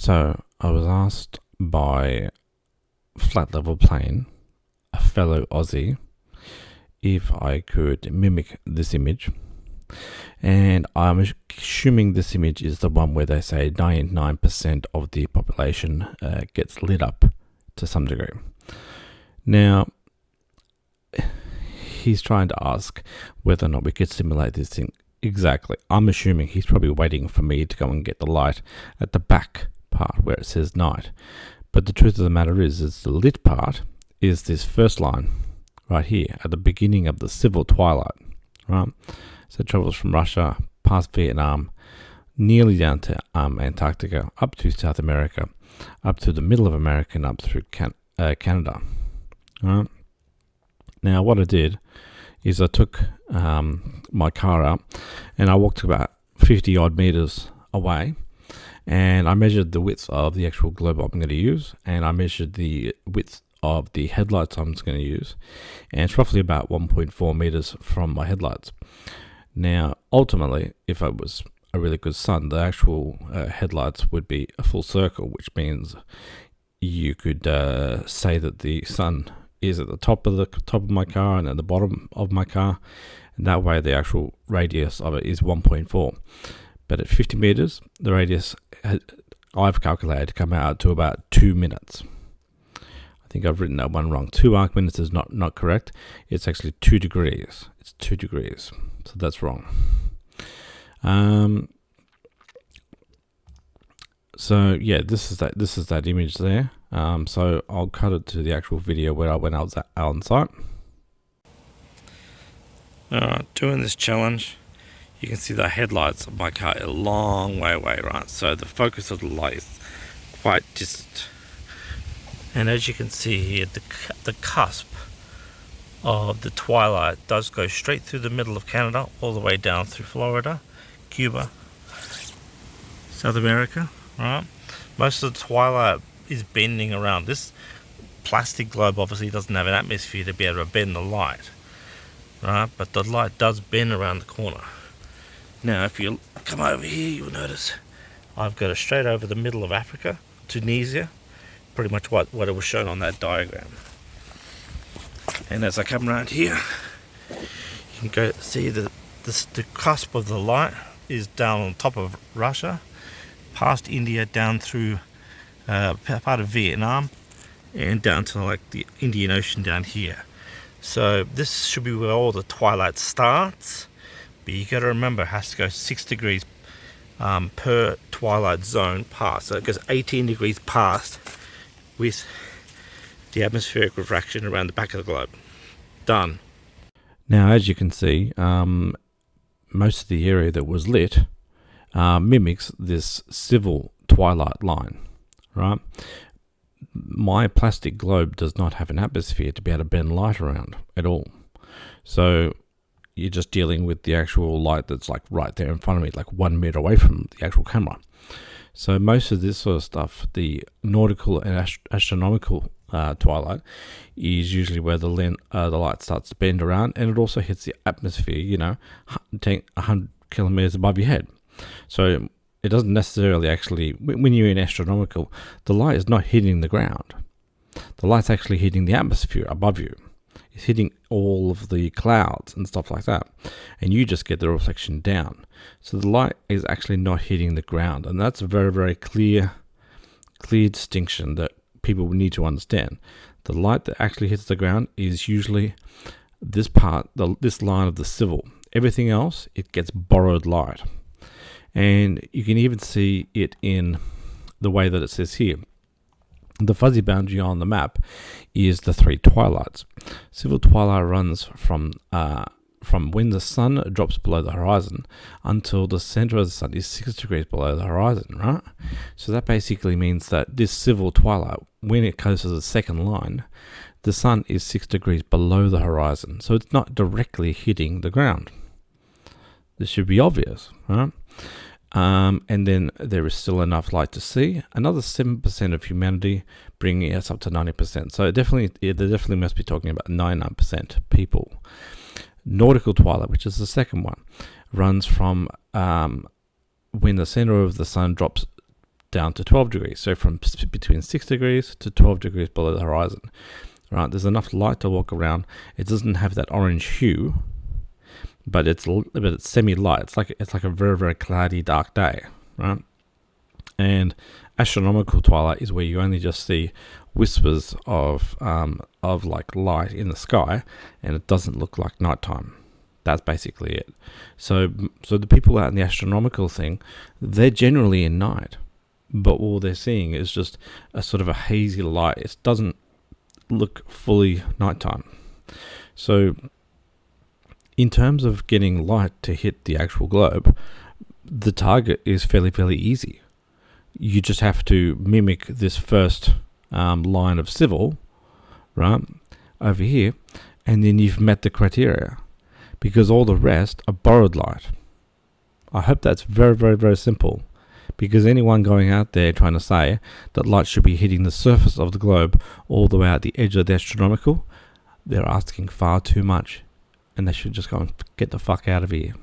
So I was asked by Flat Level Plane, a fellow Aussie, if I could mimic this image. And I'm assuming this image is the one where they say 99% of the population gets lit up to some degree. Now, he's trying to ask whether or not we could simulate this thing. Exactly. I'm assuming he's probably waiting for me to go and get the light at the back part where it says night. But the truth of the matter is the lit part is this first line right here at the beginning of the civil twilight, right? So it travels from Russia, past Vietnam, nearly down to Antarctica, up to South America, up to the middle of America, and up through Canada. Right? Now, what I did is I took my car out and I walked about 50 odd meters away, and I measured the width of the actual globe I'm going to use, and I measured the width of the headlights I'm going to use, and it's roughly about 1.4 meters from my headlights. Now, ultimately, if it was a really good sun, the actual headlights would be a full circle, which means you could say that the sun is at the top of my car and at the bottom of my car, and that way the actual radius of it is 1.4. But at 50 meters, the radius I've calculated to come out to about 2 minutes. I think I've written that one wrong. 2 arc minutes is not correct. It's actually 2 degrees. It's 2 degrees. So that's wrong. So yeah, this is that image there. So I'll cut it to the actual video where I was out on site. Doing this challenge, you can see the headlights of my car a long way away, right? So the focus of the light is quite distant. And as you can see here, the cusp of the twilight does go straight through the middle of Canada, all the way down through Florida, Cuba, South America, right? Most of the twilight is bending around. This plastic globe obviously doesn't have an atmosphere to be able to bend the light, right? But the light does bend around the corner. Now, if you come over here, you'll notice I've got it straight over the middle of Africa, Tunisia, pretty much what it was shown on that diagram. And as I come around here, you can go see the cusp of the light is down on top of Russia, past India, down through part of Vietnam, and down to like the Indian Ocean down here. So this should be where all the twilight starts, but you got to remember it has to go 6 degrees per twilight zone past. So it goes 18 degrees past with the atmospheric refraction around the back of the globe. Done. Now, as you can see, most of the area that was lit mimics this civil twilight line, right? My plastic globe does not have an atmosphere to be able to bend light around at all. So you're just dealing with the actual light that's like right there in front of me, like 1 meter away from the actual camera. So most of this sort of stuff, the nautical and astronomical twilight, is usually where the light starts to bend around, and it also hits the atmosphere, 100 kilometers above your head. So it doesn't necessarily actually, when you're in astronomical, the light is not hitting the ground. The light's actually hitting the atmosphere above you. It's hitting all of the clouds and stuff like that, and you just get the reflection down. So the light is actually not hitting the ground, and that's a very, very clear distinction that people need to understand. The light that actually hits the ground is usually this part, this line of the civil. Everything else, it gets borrowed light. And you can even see it in the way that it says here. The fuzzy boundary on the map is the 3 twilights. Civil twilight runs from when the sun drops below the horizon until the center of the sun is 6 degrees below the horizon, right? So that basically means that this civil twilight, when it goes to the second line, the sun is 6 degrees below the horizon. So it's not directly hitting the ground. This should be obvious, right? And then there is still enough light to see. Another 7% of humanity, bringing us up to 90%. So they definitely must be talking about 99% people. Nautical twilight, which is the second one, runs from when the center of the sun drops down to 12 degrees. So from between 6 degrees to 12 degrees below the horizon. Right, there's enough light to walk around. It doesn't have that orange hue, but it's semi-light. It's like a very, very cloudy, dark day, right? And astronomical twilight is where you only just see whispers of like light in the sky, and it doesn't look like nighttime. That's basically it. So the people out in the astronomical thing, they're generally in night, but all they're seeing is just a sort of a hazy light. It doesn't look fully nighttime. So in terms of getting light to hit the actual globe, the target is fairly easy. You just have to mimic this first line of civil, right, over here, and then you've met the criteria, because all the rest are borrowed light. I hope that's very simple, because anyone going out there trying to say that light should be hitting the surface of the globe all the way at the edge of the astronomical, they're asking far too much, and they should just go and get the fuck out of here.